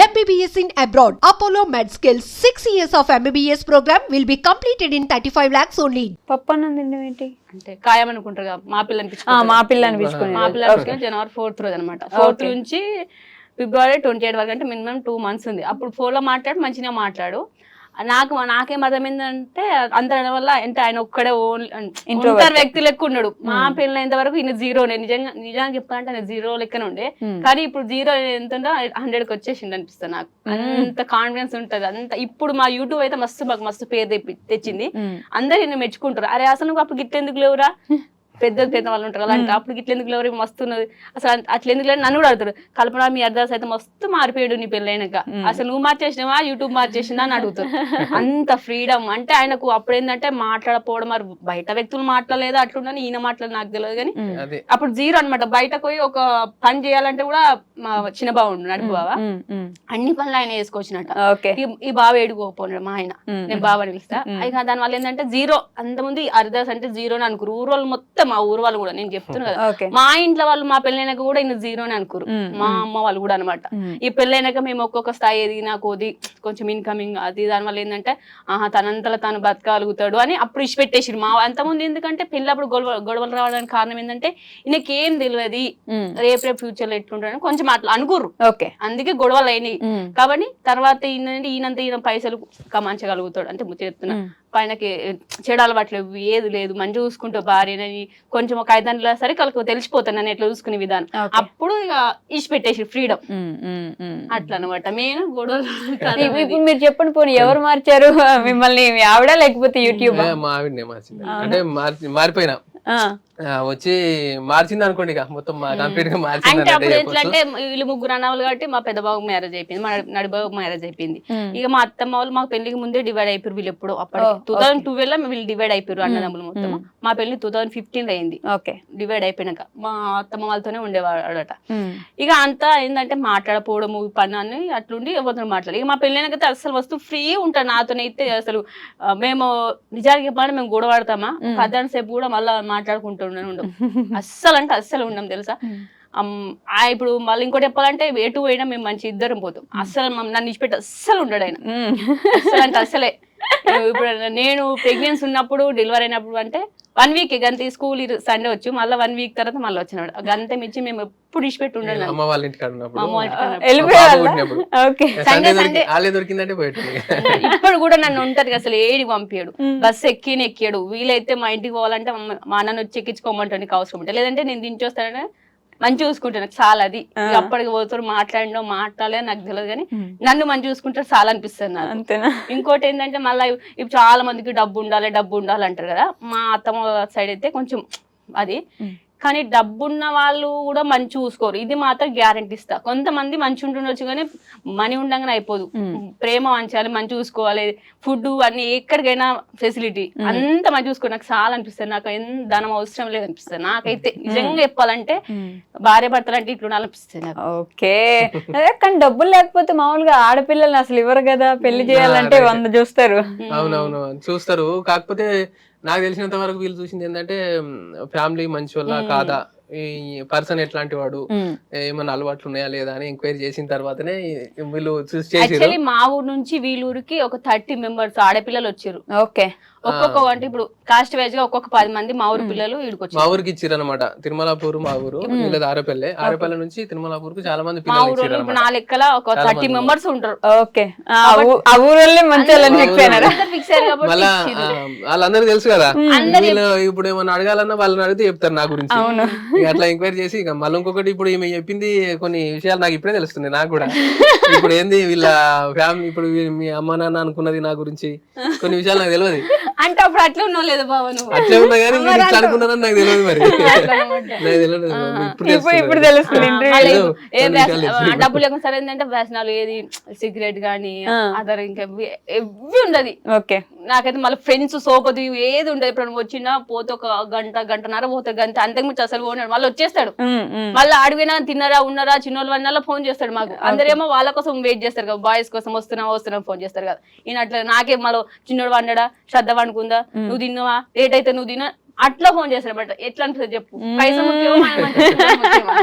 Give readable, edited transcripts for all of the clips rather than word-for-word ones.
MBBS in abroad. Apollo MedSkill 6 years of MBBS program will be completed in 35 lakhs only. పప్పు అన్నం తినడం ఏంటి అంటే ఖాయం అనుకుంటారు కదా, మా పిల్ల మా పిల్ల అనిపించుకుని మా పిల్ల అనిపించుకుని జనవరి 4th రోజు అనమాట. 4th నుంచి ఫిబ్రవరి 28 వరకు అంటే మినిమం 2 months ఉంది. అప్పుడు ఫోన్ లో మాట్లాడు, మంచిగా మాట్లాడు. నాకేం అర్థమైందంటే అందరి వల్ల అంటే ఆయన ఒక్కడే ఇంటర్ వ్యక్తి లెక్క ఉన్నాడు. మా పెళ్ళైనంత వరకు ఈయన జీరోనే. నిజంగా చెప్పాలంటే ఆయన జీరో లెక్కనే ఉండే, కానీ ఇప్పుడు జీరో ఎంత 100కి వచ్చేసింది అనిపిస్తుంది నాకు. అంత కాన్ఫిడెన్స్ ఉంటది అంత. ఇప్పుడు మా యూట్యూబ్ అయితే మాకు మస్తు పేరు తెచ్చింది. అందరు ఈయన మెచ్చుకుంటారు. అరే అసలు నువ్వు అప్పుడు గిట్టెందుకు లేవురా, పెద్ద వాళ్ళు ఉంటారు కదా, అంటే అప్పుడు ఇట్లా ఎందుకు లేవు మస్తున్నది అసలు అట్లా ఎందుకు లేదు నన్ను కూడా అడుగుతారు. కల్పన మీ అర్దాస్ అయితే మస్తు మారిపోయాడు నీ పెళ్ళైనాక, అసలు నువ్వు మార్చేసినావా యూట్యూబ్ మార్చేసిందా అని అడుగుతారు. అంత ఫ్రీడమ్ అంటే ఆయనకు. అప్పుడు ఏంటంటే మాట్లాడకపోవడం, మరి బయట వ్యక్తులు మాట్లాడలేదు అట్లుండని ఈయన మాట్లాడదు నాకు తెలియదు, కానీ అప్పుడు జీరో అనమాట. బయటకు పోయి ఒక పని చేయాలంటే కూడా మా చిన్న బావ ఉండు నడుపు బావ, అన్ని పనులు ఆయన వేసుకొచ్చినట్ట. ఈ బావ ఏడుకోపోయాడు మా ఆయన, నేను బావ పిలుస్తా. ఇక దాని వల్ల ఏంటంటే జీరో. అంతమంది అర్దాస్ అంటే జీరోని అనుకురు ఊరు వాళ్ళు మొత్తం. మా ఊరు వాళ్ళు కూడా, నేను చెప్తున్నా కదా, మా ఇంట్లో వాళ్ళు మా పెళ్ళైనాక కూడా ఈయన జీరోని అనుకోరు. మా అమ్మ వాళ్ళు కూడా అనమాట. ఈ పెళ్ళైనాక మేము ఒక్కొక్క స్థాయి ఎదిగినా కొద్ది కొంచెం ఇన్కమింగ్ అది దాని వల్ల ఏంటంటే తనంతలో తాను బతకగలుగుతాడు అని అప్పుడు ఇచ్చిపెట్టేసి. మా అంతకుముందు ఎందుకంటే పెళ్ళప్పుడు గొడవలు రావడానికి కారణం ఏంటంటే ఈయనకేం తెలియదు రేపు ఫ్యూచర్ లో ఎట్లుంటాడని కొంచెం అట్లా అనుకోరు. అందుకే గొడవలు అయినాయి. కాబట్టి తర్వాత ఈయన పైసలు కమాంచగలుగుతాడు అంటే చెప్తున్నా. పైనకి చెడు అలవాట్లేవు, ఏది లేదు, మంచి చూసుకుంటూ భార్యని కొంచెం ఒక 5 నెలల సరే కలకు తెలిసిపోతాను నేను ఎట్లా చూసుకునే విధానం. అప్పుడు ఇక ఇచ్చి పెట్టేసి ఫ్రీడమ్ అట్లా అనమాట. మెయిన్ గొడవలు. ఇప్పుడు మీరు చెప్పండి, పోనీ ఎవరు మార్చారు మిమ్మల్ని, మీ ఆవిడ లేకపోతే యూట్యూబ్? మా ఆవిడనే మార్చింది. అంటే మారిపోయినా వచ్చి మార్చింది అనుకోండి, ఇక మొత్తం కంప్లీట్ గా మార్చింది. అంటే అప్పుడు ఎట్లా అంటే వీళ్ళు ముగ్గురు అన్నవాళ్ళు కాబట్టి మా పెద్ద బాబు మ్యారేజ్ అయిపోయింది, మా నడిబాబు మ్యారేజ్ అయిపోయింది. ఇక మా అత్తమ్మ వాళ్ళు మా పెళ్లికి ముందే డివైడ్ అయిపోయారు. వీళ్ళు ఎప్పుడు అప్పటికి 2012 లో వీళ్ళు డివైడ్ అయిపోయారు అన్నదమ్ములు మొత్తం. మా పెళ్లి 2015 లో అయింది. డివైడ్ అయిపోయినాక మా అత్తమ్మ వాళ్ళతోనే ఉండేవాడట. ఇక అంతా ఏంటంటే మాట్లాడపోవడము పని అని అట్లుండి ఎవరితో మాట్లాడాలి. ఇక మా పెళ్ళైనాకైతే అసలు వస్తూ ఫ్రీ ఉంటాను నాతోనైతే. అసలు మేము నిజానికి చెప్పాలంటే మేము గొడవ పడతామా 10 సేపు కూడా మళ్ళీ మాట్లాడుకుంటూ ఉండవు. అస్సలు అంటే అస్సలు ఉండం తెలుసా. ఇప్పుడు మళ్ళీ ఇంకోటి చెప్పాలంటే ఎటు పోయినా మేము మంచి ఇద్దరం పోతాం. అస్సలు నన్ను ఇచ్చిపెట్టి అస్సలు ఉండడు ఆయన. అస్సలు అంటే అస్సలే. ఇప్పుడు నేను ప్రెగ్నెన్సీ ఉన్నప్పుడు డెలివరీ అయినప్పుడు అంటే 1 week గంతే, స్కూల్ సండే వచ్చి మళ్ళీ 1 week తర్వాత మళ్ళీ వచ్చినాడు. గంతే మించి మేము ఎప్పుడు ఇచ్చిపెట్టి ఉండడు. అమ్మ వాళ్ళ ఇంటికి ఇప్పుడు కూడా నన్ను ఉంటది అసలు ఏడికి పంపించాడు. బస్సు ఎక్కియాడు. వీలైతే మా ఇంటికి పోవాలంటే మా అన్నను వచ్చి ఎక్కించుకోమంటాడు నీకు అవసరం ఉంటే, లేదంటే నేను దించొస్తానని మంచి చూసుకుంటాను చాలా. అది అప్పటికి పోతారు మాట్లాడలేదు నాకు తెలియదు, కానీ నన్ను మంచి చూసుకుంటారు చాలా అనిపిస్తుంది నాకు. అంతేనా? ఇంకోటి ఏంటంటే మళ్ళీ ఇప్పుడు చాలా మందికి డబ్బు ఉండాలి అంటారు కదా. మా అత్తమ్మ సైడ్ అయితే కొంచెం అది, కానీ డబ్బున్న వాళ్ళు కూడా మంచి చూసుకోరు. ఇది మాత్రం గ్యారెంటీ ఇస్తా. కొంతమంది మంచి ఉంటుండొచ్చు కానీ మనీ ఉండగానే అయిపోదు. ప్రేమ మంచాలి, మంచి చూసుకోవాలి, ఫుడ్ అన్ని ఎక్కడికైనా ఫెసిలిటీ అంత మంచి చూసుకోవాలి. నాకు చాలా అనిపిస్తుంది. నాకు ఎంత ధనం అవసరం లేదు అనిపిస్తుంది నాకైతే. నిజంగా చెప్పాలంటే భార్య భర్తలు అంటే ఇట్లా అనిపిస్తుంది నాకు. ఓకే, కానీ డబ్బులు లేకపోతే మామూలుగా ఆడపిల్లల్ని అసలు ఇవ్వరు కదా, పెళ్లి చేయాలంటే 100 చూస్తారు. అవునవును చూస్తారు. కాకపోతే నాకు తెలిసినంత వరకు వీళ్ళు చూసింది ఏంటంటే ఫ్యామిలీ మంచి వాళ్ళ కాదా, ఈ పర్సన్ ఎట్లాంటి వాడు, ఏమన్నా అలవాట్లు ఉన్నాయా లేదా అని ఎంక్వైరీ చేసిన తర్వాతనే వీళ్ళు చూసి చేసి. మా ఊరు నుంచి వీళ్ళూరికి ఒక 30 members ఆడపిల్లలు వచ్చారు. ఓకే, ఒక్కొక్క అంటే ఇప్పుడు కాస్ట్ వైజ్ గా ఒక్కొక్క 10 మంది మా ఊరు పిల్లలు ఇక్కడికి మా ఊరికి ఇచ్చారు అనమాట. తిరుమలాపూర్ మా ఊరు, వీళ్ళది ఆరేపల్లె నుంచి తిరుమలాపూర్ కు చాలా మంది పిల్లలు. నా లెక్కల ఒక 30 members ఉంటారు. ఓకే, ఆ ఊరోళ్ళే మంచి మళ్ళా వాళ్ళందరూ తెలుసు కదా. ఇప్పుడు ఏమన్నా అడగాలన్నా వాళ్ళని అడిగితే చెప్తారు నా గురించి. అట్లా ఎంక్వైరీ చేసి ఇక మళ్ళీ ఇంకొకటి ఇప్పుడు ఈమె చెప్పింది కొన్ని విషయాలు నాకు ఇప్పుడే తెలుస్తుంది. నాకు కూడా ఇప్పుడు ఏంది వీళ్ళ ఫ్యామిలీ, ఇప్పుడు మీ అమ్మ నాన్న అనుకున్నది నా గురించి కొన్ని విషయాలు నాకు తెలియదు. అంటే అప్పుడు అట్లా ఉన్నావు లేదా బాబు? అట్లే ఉన్నా కానీ మీరు ఇట్లా అనుకున్నారని నాకు తెలియదు. మరి నాకు తెలియదు, ఇప్పుడు తెలుస్తుంది. డబ్బులు లేకుండా సరే ఏంటంటే వ్యసనాలు, ఏది సిగరెట్ గానీ అదర్ ఇంకా ఎవ్వి ఉండదు. ఓకే, నాకైతే మళ్ళీ ఫ్రెండ్స్ సోపతి ఏది ఉండదు. ఇప్పుడు వచ్చినా పోతే ఒక గంటన్నర పోతే గంట, అంతకుమించి అసలు పోనాడు. మళ్ళీ వచ్చేస్తాడు. మళ్ళీ అడిగినా తిన్నారా ఉన్నారా చిన్నోళ్ళు అన్నా ఫోన్ చేస్తాడు మాకు. అందరేమో వాళ్ళ కోసం వెయిట్ చేస్తారు కదా, బాయ్స్ కోసం వస్తున్నా ఫోన్ చేస్తారు కదా. ఈయన అట్లా నాకే మళ్ళీ చిన్నోడు వండడా, శ్రద్ధ వండుకుందా, నువ్వు తిన్నావా, లేట్ అయితే నువ్వు తిన్నా, అట్లా ఫోన్ చేస్తారు బట్ ఎట్లా అనిపిస్తుంది చెప్పు, పైసా ముఖ్యమా, మన మంచి ముఖ్యమా?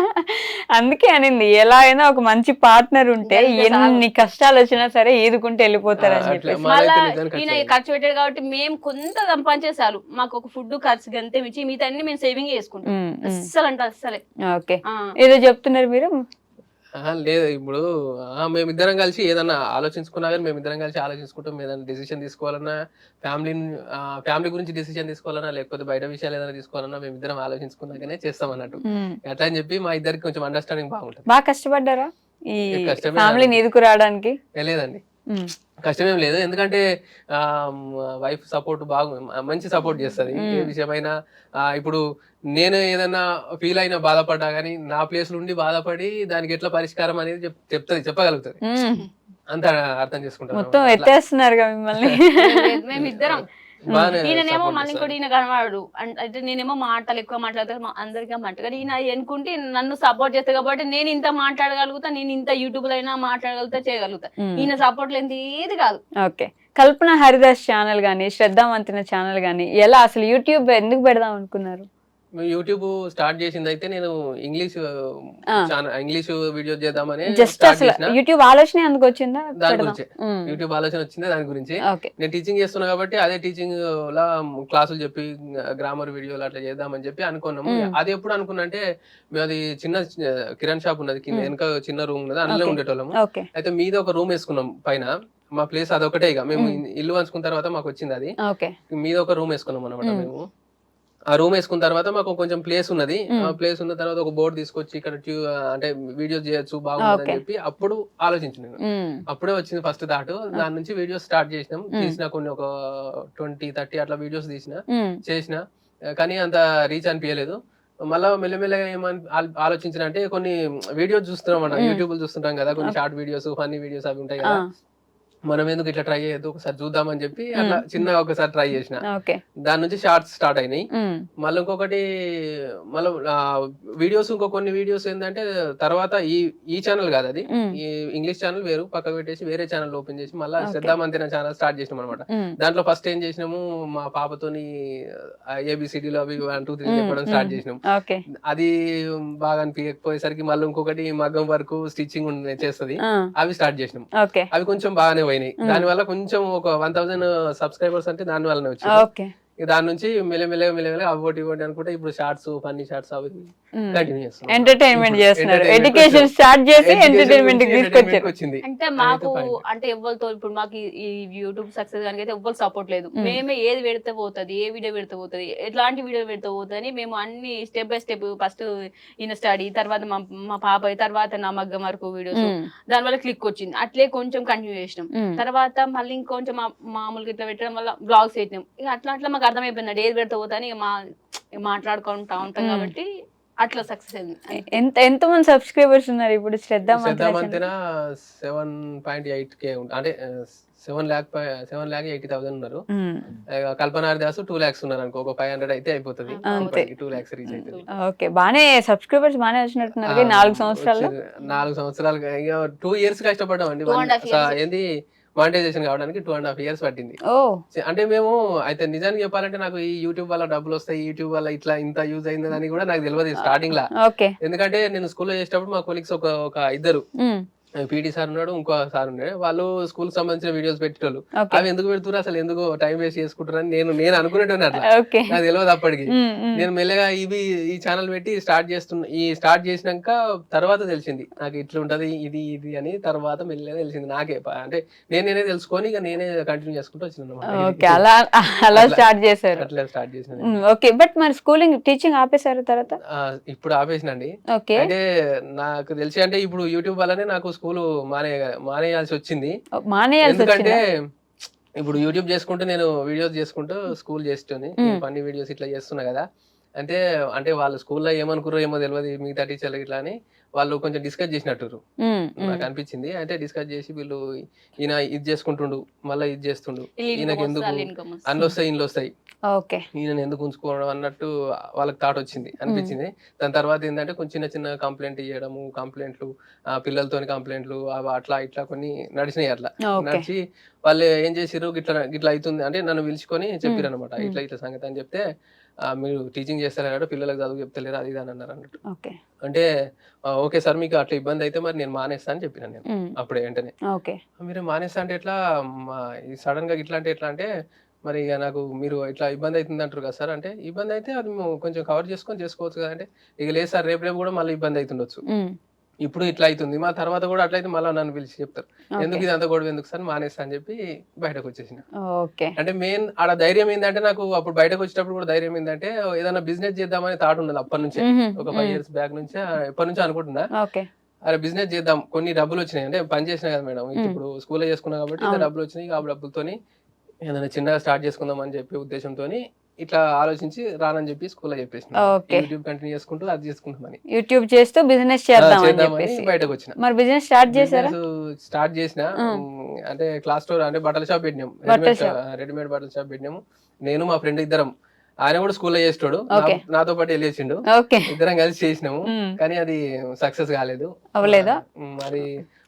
అందుకే అనింది ఎలా అయినా ఒక మంచి పార్ట్నర్ ఉంటే ఎన్ని కష్టాలు వచ్చినా సరే ఈదుకుంటే వెళ్ళిపోతారు అని చెప్పేసి. మళ్ళా ఈయన ఖర్చు పెట్టాడు కాబట్టి మేము కొంత సంపాదించేసారు, మాకు ఒక ఫుడ్ ఖర్చు అంతే, మించి మిగతా అన్ని మేము సేవింగ్ చేసుకుంటాం. అస్సలు అంటే అస్సలే. ఓకే, ఏదో చెప్తున్నారు మీరు. లేదు ఇప్పుడు మేమిద్దరం కలిసి ఏదన్నా ఆలోచించుకున్నా కానీ మేమిద్దరం కలిసి ఆలోచించుకుంటాం. ఏదైనా డిసిషన్ తీసుకోవాలన్నా, ఫ్యామిలీ గురించి డిసిషన్ తీసుకోవాలన్నా, లేకపోతే బయట విషయాలు ఏదైనా తీసుకోవాలన్నా మేమిద్దరం ఆలోచించుకున్నాకనే చేస్తాం అన్నట్టు. అట్లా అని చెప్పి మా ఇద్దరికి కొంచెం అండర్స్టాండింగ్ బాగుంటుంది. బాగా కష్టపడ్డారా ఈ ఫ్యామిలీని ఎదుకు రావడానికి? లేదండి, కష్టమేం లేదు. ఎందుకంటే వైఫ్ సపోర్ట్ మంచి సపోర్ట్ చేస్తుంది ఏ విషయమైనా. ఇప్పుడు నేను ఏదైనా ఫీల్ అయినా బాధపడ్డా గానీ నా ప్లేస్ నుండి బాధపడి దానికి ఎట్లా పరిష్కారం అనేది చెప్పగలుగుతుంది. అంత అర్థం చేసుకుంటాను. మొత్తం ఎత్తేస్తున్నారు మిమ్మల్ని. మేమిద్దరం ఈయననేమో మళ్ళీ ఇంకోటి ఈయన కనవాడు అంటే నేనేమో మాటలు ఎక్కువ మాట్లాడతాను అందరికీ మాట, కానీ ఈయన ఎన్నుకుంటే నన్ను సపోర్ట్ చేస్తా కాబట్టి నేను ఇంత మాట్లాడగలుగుతా, నేను ఇంత యూట్యూబ్ లో అయినా మాట్లాడగలుగుతా, చేయగలుగుతా. ఈయన సపోర్ట్ లేని ఏది కాదు. ఓకే, కల్పన హరిదాస్ ఛానల్ గానీ, శ్రద్ధా మంతిన ఛానల్ గానీ ఎలా అసలు యూట్యూబ్ ఎందుకు పెడదాం అనుకున్నారు? యూట్యూబ్ స్టార్ట్ చేసింది అయితే నేను ఇంగ్లీష్ వీడియోస్ చేద్దామని జస్ట్ అసలు యూట్యూబ్ ఆలోచన ఎందుకు వచ్చిందా? దాని గురించి యూట్యూబ్ ఆలోచన వచ్చింది దాని గురించి. నేను టీచింగ్ చేస్తున్నా కాబట్టి అదే టీచింగ్ లా క్లాసులు చెప్పి గ్రామర్ వీడియోలు అట్లా చేద్దామని చెప్పి అనుకున్నాము. అది ఎప్పుడు అనుకున్నా అంటే మేము అది చిన్న కిరాణ్ షాప్ ఉన్నది కింద, వెనక చిన్న రూమ్ ఉన్నది, అందులో ఉండేటోళ్ళము. అయితే మీద ఒక రూమ్ వేసుకున్నాం పైన, మా ప్లేస్ అదొకటే. ఇక మేము ఇల్లు పంచుకున్న తర్వాత మాకు వచ్చింది అది, మీద ఒక రూమ్ వేసుకున్నాం అనమాట. మేము ఆ రూమ్ వేసుకున్న తర్వాత మాకు కొంచెం ప్లేస్ ఉన్నది. ఆ ప్లేస్ ఉన్న తర్వాత ఒక బోర్డు తీసుకొచ్చి ఇక్కడ అంటే వీడియోస్ చేయొచ్చు బాగుంది అని చెప్పి అప్పుడు ఆలోచించిన నేను. అప్పుడే వచ్చింది ఫస్ట్ థాట్. దాని నుంచి వీడియోస్ స్టార్ట్ చేసినాం. తీసిన కొన్ని ఒక 20-30 అట్లా వీడియోస్ చేసిన కానీ అంత రీచ్ అనిపించలేదు. మళ్ళా మెల్లమెల్లగా ఏమని ఆలోచించిన అంటే కొన్ని వీడియోస్ చూస్తున్నాం అన్న, యూట్యూబ్ చూస్తుంటాం కదా, కొన్ని షార్ట్ వీడియోస్, ఫన్నీ వీడియోస్ అవి ఉంటాయి కదా, మనం ఎందుకు ఇట్లా ట్రై చేయొద్దు, ఒకసారి చూద్దామని చెప్పి అట్లా చిన్నగా ఒకసారి ట్రై చేసిన. దాని నుంచి షార్ట్స్ స్టార్ట్ అయినాయి. మళ్ళీ ఇంకొకటి మళ్ళీ వీడియోస్, కొన్ని వీడియోస్ ఏంటంటే తర్వాత ఈ ఛానల్ కాదు, అది ఈ ఇంగ్లీష్ ఛానల్ వేరు పక్కకు పెట్టేసి వేరే ఛానల్ ఓపెన్ చేసి మళ్ళీ శ్రద్ధా మంతిన ఛానల్ స్టార్ట్ చేసినాం అనమాట. దాంట్లో ఫస్ట్ ఏం చేసినాము, మా పాపతోని ABCDలు అవి 1 2 3 చెప్పడం స్టార్ట్ చేసినాం. అది బాగా అనిపించకపోయేసరికి మళ్ళీ ఇంకొకటి మగ్గం వరకు స్టిచ్చింగ్ చేస్తుంది, అవి స్టార్ట్ చేసినాం. అవి కొంచెం బాగానే పోయినాయి. దాని వల్ల కొంచెం ఒక 1000 సబ్స్క్రైబర్స్ అంటే దాని వల్లనే వచ్చింది. దాని నుంచి మెల్లమెల్లగా అవ్వటి ఇవ్వండి అనుకుంటే ఇప్పుడు షార్ట్స్, ఫన్నీ షార్ట్స్ అవి కంటిన్యూ చేస్తున్నాం. ఎంటర్టైన్మెంట్ చేస్తున్నారు, ఎడ్యుకేషన్ స్టార్ట్ చేసి ఎంటర్టైన్మెంట్ వచ్చింది. అంటే మాకు అంటే ఎవరితో ఇప్పుడు మాకు ఈ యూట్యూబ్ సక్సెస్ కనుక అయితే ఎవ్వరు సపోర్ట్ లేదు. మేమే ఏది పెడితే పోతుంది, ఏ వీడియో పెడితే పోతుంది, ఎట్లాంటి వీడియో పెడితే పోతుంది అని మేము అన్ని స్టెప్ బై స్టెప్ ఫస్ట్ ఈయన స్టడీ, తర్వాత మా పాప, తర్వాత నా మగ్గం వరకు వీడియోస్, దాని వల్ల క్లిక్ వచ్చింది. అట్లే కొంచెం కంటిన్యూ చేసినాం. తర్వాత మళ్ళీ ఇంకొంచెం మామూలుగా ఇట్లా పెట్టడం వల్ల బ్లాగ్స్ పెట్టినాం. ఇక అట్లా మాకు అర్థమైపోయింది ఏది పెడితే పోతా అని మాట్లాడుకుంటా ఉంటాం కాబట్టి అట్లా సక్సెస్ అయింది. ఎంత మంది సబ్స్క్రైబర్స్ ఉన్నారు ఇప్పుడు శ్రద్ధా మంతిన? 7.8K అంటే 7,80,000 ఉన్నారు. కల్పన హరిదాస్ 2 lakhs ఉన్నారు అనుకో, ఒక 500 అయితే అయిపోతుంది, 2 lakhs రీచ్ అవుతుంది. ఓకే, బానే సబ్స్క్రైబర్స్ బానే వచ్చినట్టున్నారు. 4 సంవత్సరాలు 2 years కష్టపడ్డాం అండి. ఏంది మానిటైజేషన్ కావడానికి 2.5 years పట్టింది. అంటే మేము అయితే నిజానికి చెప్పాలంటే నాకు ఈ యూట్యూబ్ వల్ల డబ్బులు వస్తాయి, యూట్యూబ్ వల్ల ఇట్లా ఇంత యూజ్ అయిందని కూడా నాకు తెలియదు స్టార్టింగ్ లా. ఎందుకంటే నేను స్కూల్లో చేసేటప్పుడు మా కొలీగ్స్ ఒక ఇద్దరు, పీటీ సార్ ఉన్నాడు, ఇంకో సార్ ఉన్నాడు, వాళ్ళు స్కూల్ కి సంబంధించిన వీడియోస్ పెట్టేటోళ్ళు. అవి ఎందుకు పెడుతున్నారు అసలు, ఎందుకు టైం వేస్ట్ చేసుకుంటారు అని నేను అనుకునేటోని. అట్లా నాకు తెలియదు అప్పటికి. నేను మెల్లగా ఈ ఛానల్ పెట్టి స్టార్ట్ చేసినాక తర్వాత తెలిసింది నాకు ఇట్లా ఉంటది ఇది అని. తర్వాత మెల్లగా తెలిసింది నాకే, అంటే నేనే తెలుసుకొని ఇక నేనే కంటిన్యూ చేసుకుంటూ వచ్చిన. అలా స్టార్ట్ చేశారు. అట్లా స్టార్ట్ చేసిన. ఓకే, బట్ మరి స్కూలింగ్ టీచింగ్ ఆపేశారు తర్వాత? ఇప్పుడు ఆపేసినండి. అంటే నాకు తెలిసి అంటే ఇప్పుడు యూట్యూబ్ వల్లనే నాకు స్కూల్ మానేయాల్సి వచ్చింది. ఎందుకంటే ఇప్పుడు యూట్యూబ్ చేసుకుంటూ నేను వీడియోస్ చేసుకుంటూ స్కూల్ చేస్తూనే ఫన్నీ వీడియోస్ ఇట్లా చేస్తున్నా కదా. అంటే వాళ్ళు స్కూల్లో ఏమనుకున్నారో ఏమో తెలియదు, మిగతా టీచర్లు ఇట్లా అని వాళ్ళు కొంచెం డిస్కస్ చేసినట్టు నాకు అనిపించింది. అంటే డిస్కస్ చేసి వీళ్ళు ఈయన ఇది చేసుకుంటుండు, మళ్ళీ ఇది చేస్తుండు, ఈయనకి ఎందుకు అన్ని వస్తాయి ఇండ్లు వస్తాయి, ఈయన ఎందుకు ఉంచుకోవడం అన్నట్టు వాళ్ళకి థాట్ అనిపించింది. దాని తర్వాత ఏంటంటే కొంచెం చిన్న కంప్లైంట్ ఇవ్వడము, కంప్లైంట్లు పిల్లలతోని కంప్లైంట్లు అట్లా ఇట్లా కొన్ని నడిచినాయి. అట్లా నడిచి వాళ్ళు ఏం చేసిర్రు, గిట్లా అవుతుంది అంటే నన్ను పిలుచుకొని చెప్పారు అనమాట, ఇట్లా సంగతి అని చెప్తే మీరు టీచింగ్ చేస్తలేరు, పిల్లలకు చదువు చెప్తలేరు, అది ఇది అని అన్నారు అన్నట్టు. ఓకే అంటే ఓకే సార్, మీకు అట్లా ఇబ్బంది అయితే మరి నేను మానేస్తా అని చెప్పిన నేను అప్పుడే వెంటనే. ఓకే మీరు మానేస్తా అంటే ఎట్లా, సడన్ గా ఇట్లా అంటే ఎట్లా అంటే, మరి ఇక నాకు మీరు ఇట్లా ఇబ్బంది అవుతుంది అంటారు కదా సార్ అంటే, ఇబ్బంది అయితే అది మేము కొంచెం కవర్ చేసుకోవచ్చు కదా అంటే, ఇక లేదు సార్ రేపు కూడా మళ్ళీ ఇబ్బంది అవుతుండొచ్చు, ఇప్పుడు ఇట్లా అవుతుంది మా తర్వాత కూడా అట్లయితే మళ్ళీ నన్ను పిలిచి చెప్తారు, ఎందుకు ఇదంతా గొడవ ఎందుకు సార్ మానేస్తా అని చెప్పి బయటకు వచ్చేసిన. ఓకే అంటే మెయిన్ ఆడ ధైర్యం ఏంటంటే, నాకు అప్పుడు బయటకు వచ్చేటప్పుడు కూడా ధైర్యం ఏంటంటే, ఏదైనా బిజినెస్ చేద్దామని థాట్ ఉన్నది అప్పటి నుంచే, ఒక 5 years బ్యాక్ నుంచే ఎప్పటి నుంచో అనుకుంటున్నా, ఓకే అరే బిజినెస్ చేద్దాం, కొన్ని డబ్బులు వచ్చినాయి అంటే పని చేసినా కదా మేడం, ఇప్పుడు స్కూల్లో చేసుకున్నా కాబట్టి ఇంత డబ్బులు వచ్చినాయి, ఆ డబ్బులతోని ఏదైనా చిన్నగా స్టార్ట్ చేసుకుందాం అని చెప్పి ఉద్దేశంతో ఇట్లా ఆలోచించి రానని చెప్పి స్కూల్లో చెప్పేసిన, యూట్యూబ్ కంటిన్యూ చేసుకుంటూ అది చేసుకుంటామని, యూట్యూబ్ చేస్తూ బిజినెస్ చేద్దామని బయటకు వచ్చిన. మరి బిజినెస్ స్టార్ట్ చేశారా? స్టార్ట్ చేసిన, అంటే క్లాస్ స్టోర్ అంటే బట్టల షాప్ పెట్టినాం, రెడీమేడ్ బట్టల షాప్ పెట్టినాము. నేను మా ఫ్రెండ్ ఇద్దరం, ఆయన కూడా స్కూల్లో చేసేటోడు, నాతో పాటు వెళ్ళేసిండు, ఇద్దరం కలిసి చేసినాము. కానీ అది సక్సెస్ కాలేదు. అవ్వలేదా? మరి